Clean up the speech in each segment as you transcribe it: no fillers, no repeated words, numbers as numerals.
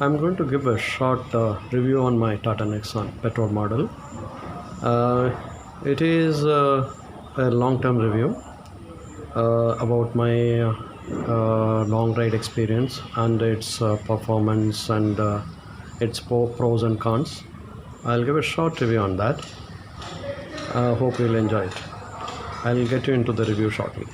I'm going to give a short review on my Tata Nexon petrol model. Uh, it is a long-term review about my long ride experience and its performance and its pros and cons. I'll give a short review on that. Hope you'll enjoy it. I'll get you into the review shortly.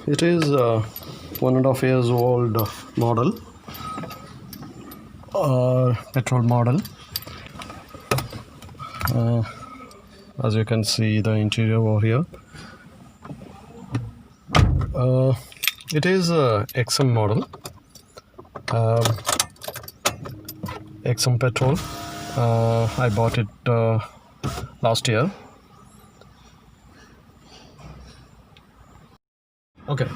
It is 1.5 years old model, petrol model. As you can see the interior over here. It is a XM model, XM petrol. I bought it last year. Okay.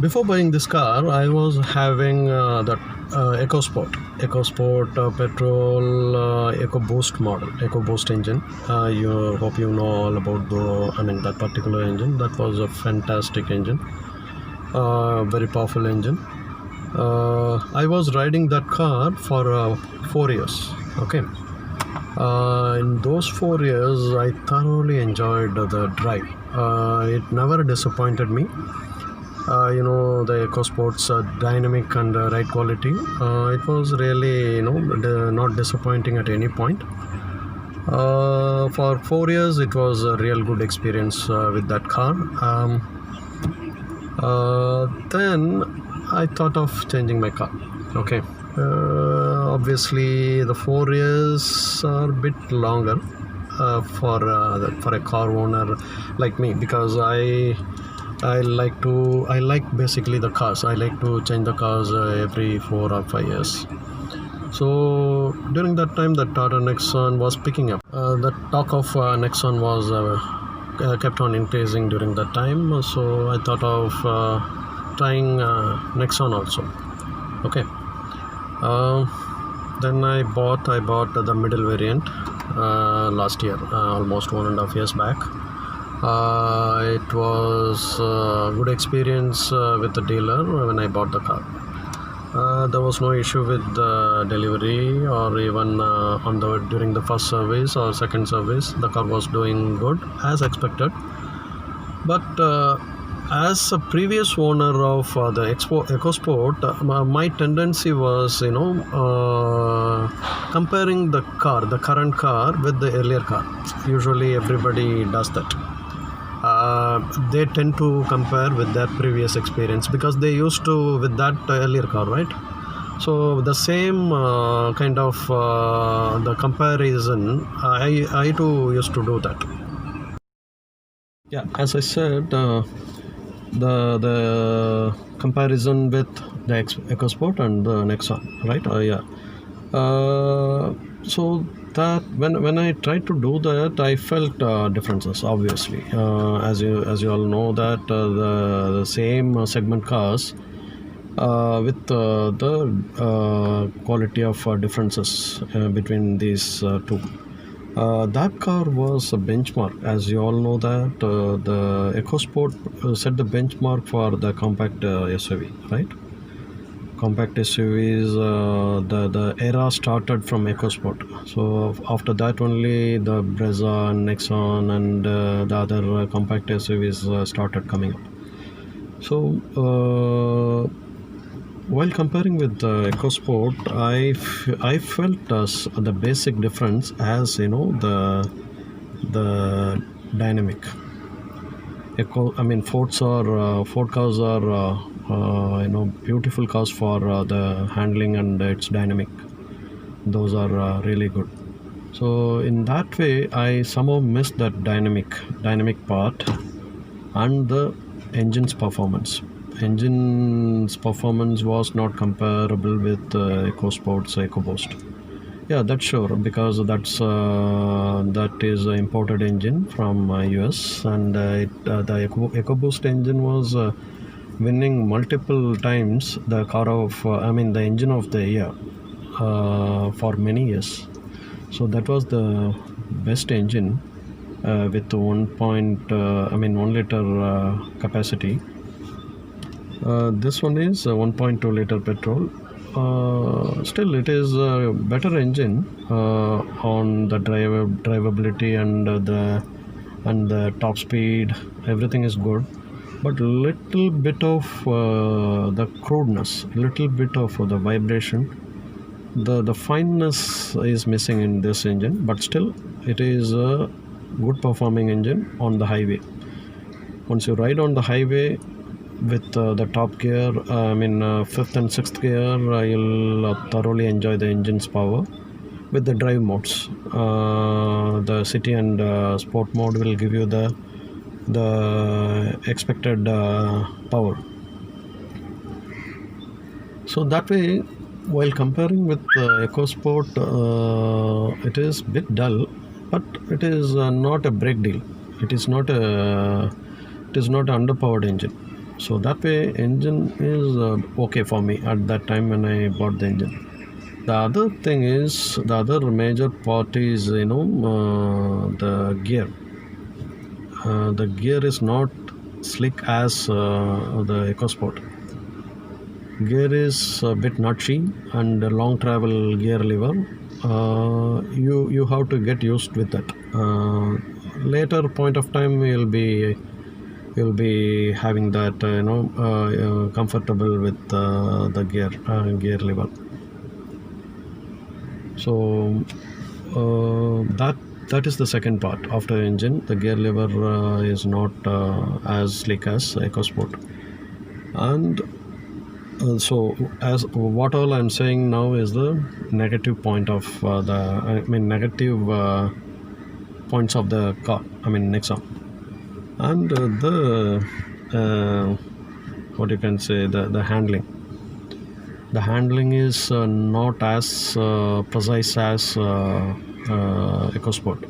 Before buying this car, I was having the EcoSport petrol EcoBoost model, EcoBoost engine. You hope you know all about that particular engine. That was a fantastic engine, very powerful engine. I was riding that car for 4 years. Okay. In those 4 years, I thoroughly enjoyed the drive. It never disappointed me. The EcoSport's dynamic and ride quality. It was really, not disappointing at any point. For 4 years, it was a real good experience with that car. Then I thought of changing my car. Okay. Obviously, the 4 years are a bit longer for a car owner like me, because I like basically the cars. I like to change the cars every 4 or 5 years. So during that time, the Tata Nexon was picking up. The talk of Nexon was kept on increasing during that time. So I thought of trying Nexon also. Okay. Then I bought the middle variant last year, almost 1.5 years back. It was a good experience with the dealer when I bought the car. There was no issue with the delivery or even during the first service or second service. The car was doing good as expected. But as a previous owner of the EcoSport, my tendency was, comparing the current car with the earlier car. Usually everybody does that. They tend to compare with their previous experience because they used to with that earlier car, right? So the same kind of the comparison, I too used to do that. Yeah, as I said, the comparison with the EcoSport and the Nexon, right? Yeah. So that when I tried to do that, I felt differences. Obviously, as you all know that the same segment cars with the quality of differences between these two. That car was a benchmark. As you all know that the EcoSport set the benchmark for the compact SUV, right? Compact SUVs, the era started from EcoSport. So after that only the Brezza and Nexon and the other compact SUVs started coming up. So while comparing with the EcoSport, I felt the basic difference as the dynamic. Ford cars are beautiful cars for the handling and its dynamic. Those are really good. So in that way, I somehow missed that dynamic part and the engine's performance. Engine's performance was not comparable with EcoSport's EcoBoost. Yeah, that's sure, because that is an imported engine from US, and the EcoBoost engine was winning multiple times the car of the engine of the year for many years. So that was the best engine with 1 liter capacity. This one is 1.2 liter petrol. Still, it is a better engine on the drivability and the top speed. Everything is good, but little bit of the crudeness, little bit of the vibration, the fineness is missing in this engine. But still, it is a good performing engine on the highway. Once you ride on the highway with the top gear, fifth and sixth gear, you'll thoroughly enjoy the engine's power. With the drive modes, the city and sport mode will give you the expected power. So that way, while comparing with EcoSport, it is bit dull, but it is not a break deal. It is not an underpowered engine. So that way, engine is okay for me at that time when I bought the engine. The other thing is, the other major part is, the gear. The gear is not slick as the EcoSport. Gear is a bit notchy and a long travel gear lever. You have to get used with that. Later point of time, you'll be having that comfortable with the gear lever. So that is the second part. After engine, the gear lever is not as slick as EcoSport. And so as what all I'm saying now is the negative point of negative points of the car, Nexon. And what you can say, the handling. The handling is not as precise as EcoSport.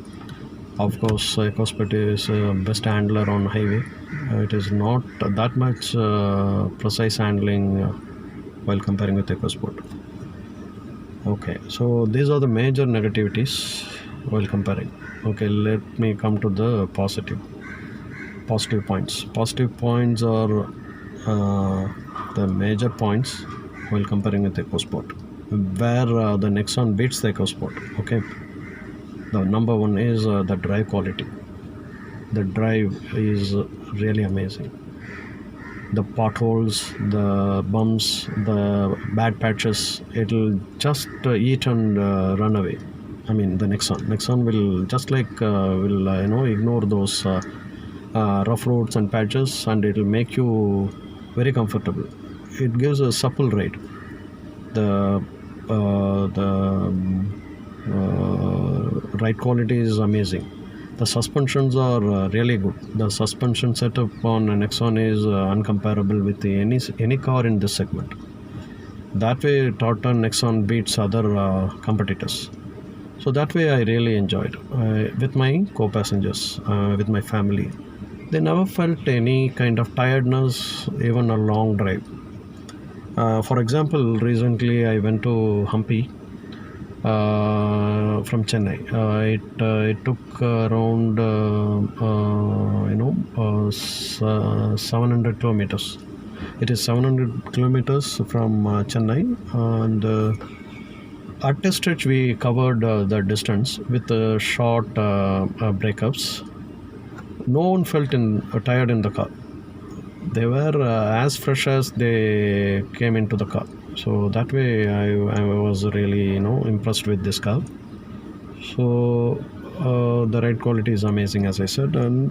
Of course, EcoSport is best handler on highway. It is not that much precise handling while comparing with EcoSport. Okay, so these are the major negativities while comparing. Okay, let me come to the positive points. Positive points are the major points while comparing with EcoSport, where the Nexon beats the EcoSport. Okay, the number one is the drive quality. The drive is really amazing. The potholes, the bumps, the bad patches, it'll just eat and run away. The Nexon will just ignore those rough roads and patches, and it will make you very comfortable. It gives a supple ride. The ride quality is amazing. The suspensions are really good. The suspension setup on a Nexon is uncomparable with any car in this segment. That way, Tata Nexon beats other competitors. So that way, I really enjoyed with my co-passengers, with my family. They never felt any kind of tiredness, even a long drive. For example, recently I went to Hampi from Chennai. It took around 700 kilometers. It is 700 kilometers from Chennai, and at a stretch we covered the distance with short breakups. No one felt tired in the car. They were as fresh as they came into the car. So that way I was really impressed with this car. So the ride quality is amazing, as I said, and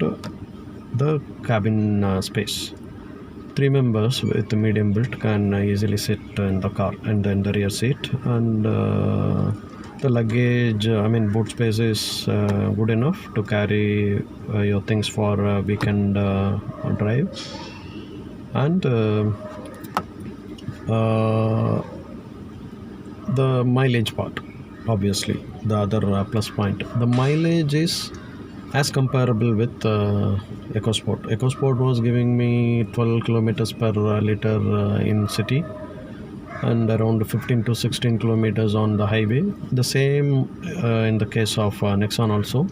the cabin space. 3 members with a medium build can easily sit in the car and in the rear seat, and the luggage, boot space is good enough to carry your things for a weekend drive. And the mileage part, obviously the other plus point. The mileage is as comparable with EcoSport. EcoSport was giving me 12 kilometers per liter in city, and around 15 to 16 kilometers on the highway. The same in the case of Nexon also.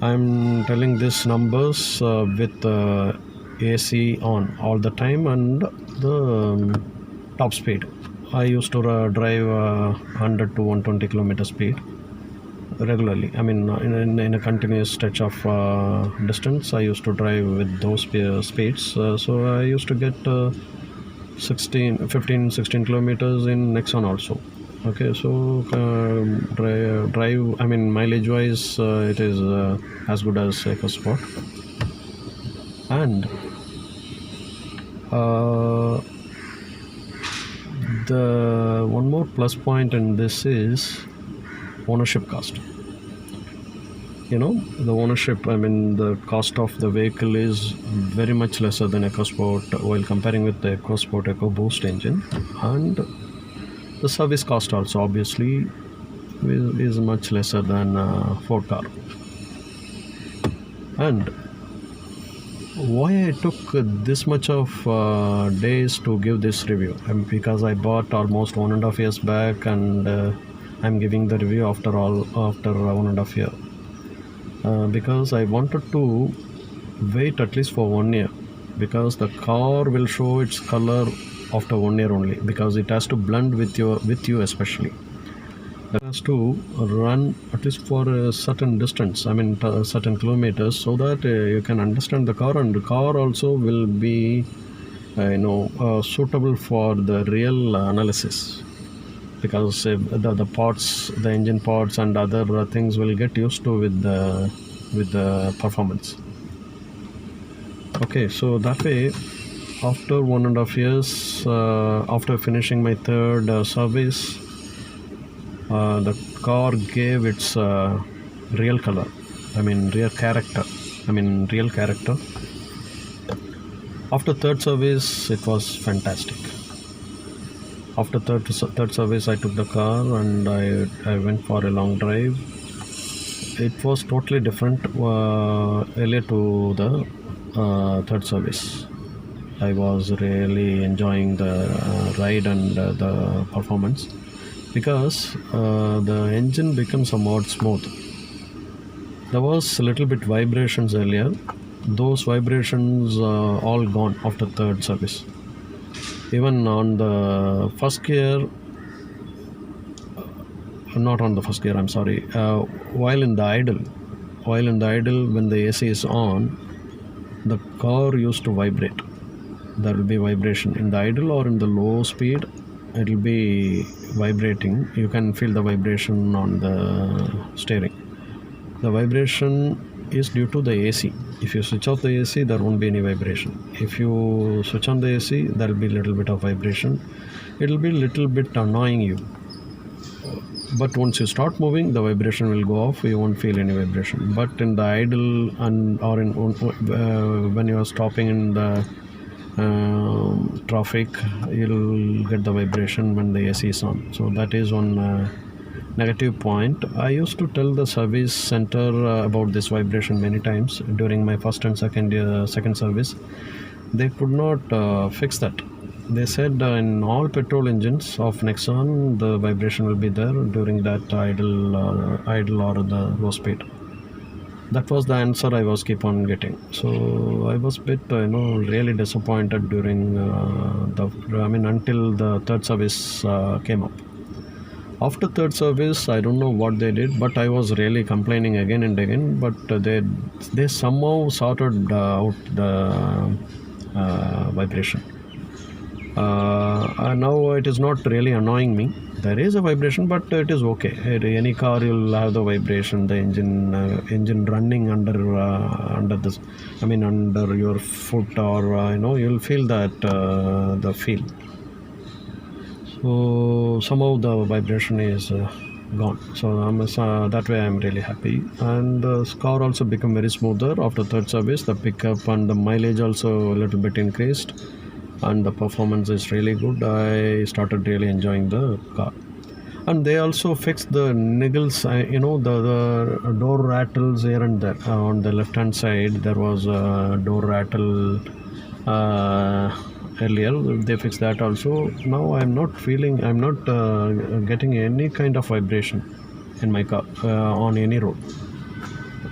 I'm telling these numbers with AC on all the time and the top speed. I used to drive 100 to 120 kilometer speed regularly. I mean, in a continuous stretch of distance, I used to drive with those speeds. So I used to get 15 16 kilometers in Nexon also. Okay, so drive, I mean, mileage wise, it is as good as EcoSport. And the one more plus point in this is ownership cost. The ownership, I mean, the cost of the vehicle is very much lesser than EcoSport while comparing with the EcoSport EcoBoost engine. And the service cost also obviously is much lesser than Ford car. And why I took this much of days to give this review, because I bought almost 1.5 years back, and I'm giving the review after 1.5 year, because I wanted to wait at least for 1 year, because the car will show its color after 1 year only, because it has to blend with you especially. It has to run at least for a certain distance, I mean certain kilometers, so that you can understand the car, and the car also will be suitable for the real analysis, because the parts, the engine parts and other things will get used to with the performance. Okay, so that way, after 1.5 years, after finishing my third service, the car gave its real color, real character. After third service, it was fantastic. After third service, I took the car and I went for a long drive. It was totally different earlier to the third service. I was really enjoying the ride and the performance, because the engine becomes somewhat smooth. There was a little bit vibrations earlier. Those vibrations all gone after third service. Even on the first gear, not on the first gear, I'm sorry. While in the idle, when the AC is on, the car used to vibrate. There will be vibration in the idle or in the low speed. It will be vibrating. You can feel the vibration on the steering. The vibration is due to the AC. If you switch off the AC, there won't be any vibration. If you switch on the AC, there will be a little bit of vibration. It will be a little bit annoying you. But once you start moving, the vibration will go off. You won't feel any vibration. But in the idle when you are stopping in the traffic, you'll get the vibration when the AC is on. So that is one negative point. I used to tell the service center about this vibration many times during my first and second service. They could not fix that. They said in all petrol engines of Nexon, the vibration will be there during that idle or the low speed. That was the answer I was keep on getting. So I was a bit really disappointed during until the third service came up. After third service, I don't know what they did, but I was really complaining again and again. But they somehow sorted out the vibration. Now it is not really annoying me. There is a vibration, but it is okay. Any car you'll have the vibration, the engine running under this, under your foot, or you'll feel that the feel. So somehow the vibration is gone. So that way I'm really happy. And the car also become very smoother after third service. The pickup and the mileage also a little bit increased, and the performance is really good. I started really enjoying the car. And they also fixed the niggles, the door rattles here and there. On the left hand side, there was a door rattle earlier. They fixed that also. Now I'm not getting any kind of vibration in my car on any road,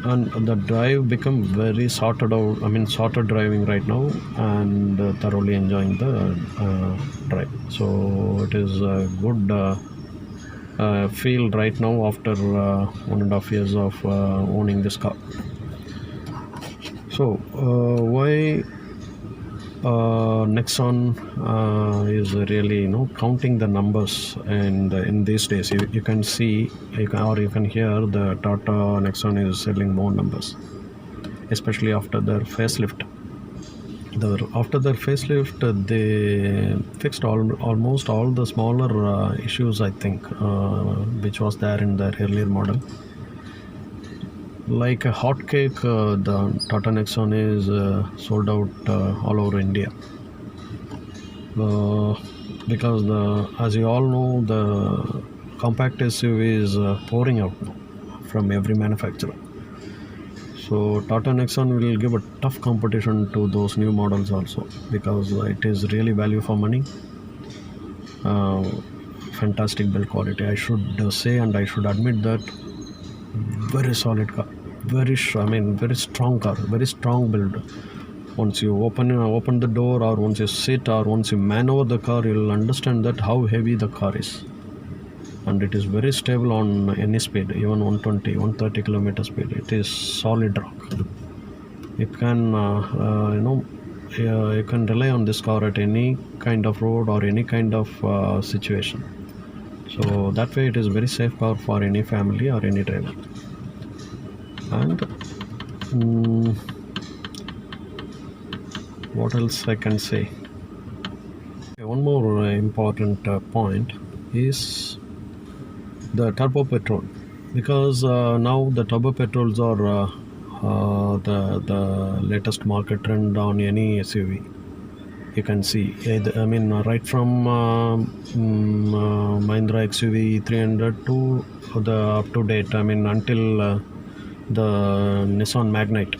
and the drive become very sorted out. I mean, sorted driving right now, and thoroughly enjoying the drive. So it is a good feel right now after 1.5 years of owning this car. So why Nexon is really counting the numbers, and in these days you can see, you can hear the Tata Nexon is selling more numbers, especially after their facelift. After their facelift, they fixed almost all the smaller issues, I think, which was there in their earlier model. Like a hotcake, the Tata Nexon is sold out all over India. Because as you all know, the compact SUV is pouring out now from every manufacturer. So Tata Nexon will give a tough competition to those new models also, because it is really value for money. Fantastic build quality, I should say, and I should admit that. Very solid car, very strong car, very strong build. Once you open the door, or once you sit, or once you maneuver the car, you'll understand that how heavy the car is. And it is very stable on any speed, even 120 130 kilometer speed. It is solid rock. You can you can rely on this car at any kind of road or any kind of situation. So that way it is very safe car for any family or any driver. And what else I can say? One more important point is the turbo petrol, because now the turbo petrols are the latest market trend on any SUV. You can see, right from Mahindra XUV 300 to the up to date. Until the Nissan Magnite.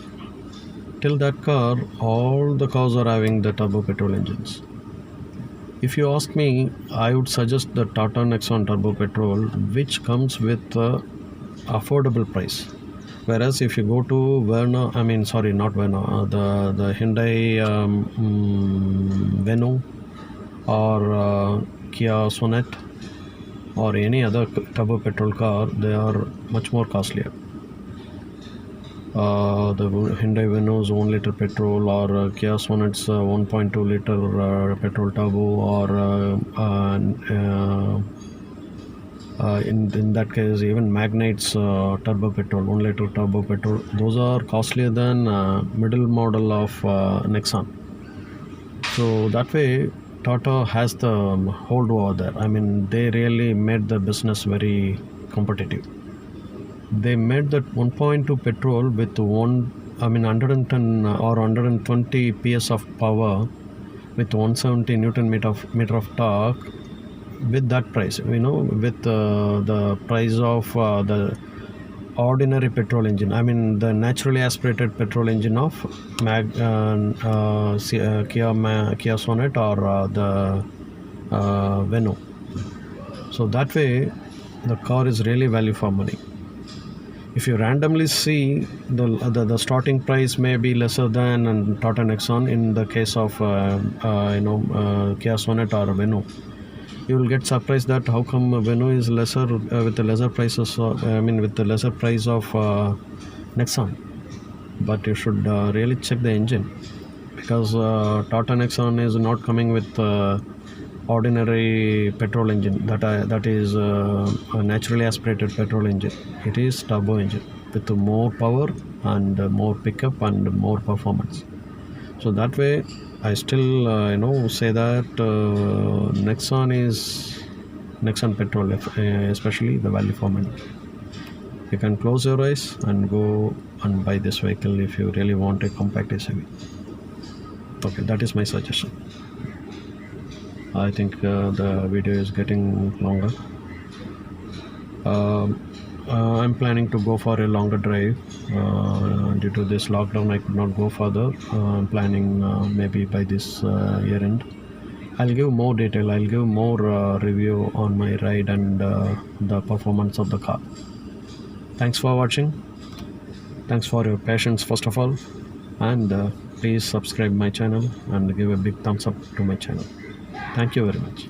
Till that car, all the cars are having the turbo petrol engines. If you ask me, I would suggest the Tata Nexon Turbo Petrol, which comes with affordable price. Whereas if you go to Verna, not Verna, the Hyundai Venue or Kia Sonet or any other turbo petrol car, they are much more costlier. The Hyundai Venue's 1 liter petrol, or Kia Sonet's 1.2 liter petrol turbo, or in that case even Magnite's turbo petrol, 1 liter turbo petrol, those are costlier than middle model of Nexon. So that way Tata has the hold over there. They really made the business very competitive. They made that 1.2 petrol with 110 or 120 PS of power with 170 Newton meter of torque, with that price, with the price of the ordinary petrol engine. The naturally aspirated petrol engine of Kia Sonet or the Venue. So that way the car is really value for money. If you randomly see, the starting price may be lesser than Tata Nexon in the case of Kia Sonet or Venue. You will get surprised that how come Venue is lesser with the lesser prices. With the lesser price of Nexon. But you should really check the engine, because Tata Nexon is not coming with ordinary petrol engine, that is a naturally aspirated petrol engine. It is turbo engine with more power and more pickup and more performance. So that way I still say that Nexon petrol, especially the value for money. You can close your eyes and go and buy this vehicle if you really want a compact SUV. Okay, that is my suggestion. I think the video is getting longer. I'm planning to go for a longer drive. Due to this lockdown, I could not go further. I'm planning maybe by this year end. I'll give more detail. I'll give more review on my ride and the performance of the car. Thanks for watching. Thanks for your patience, first of all, and please subscribe my channel and give a big thumbs up to my channel. Thank you very much.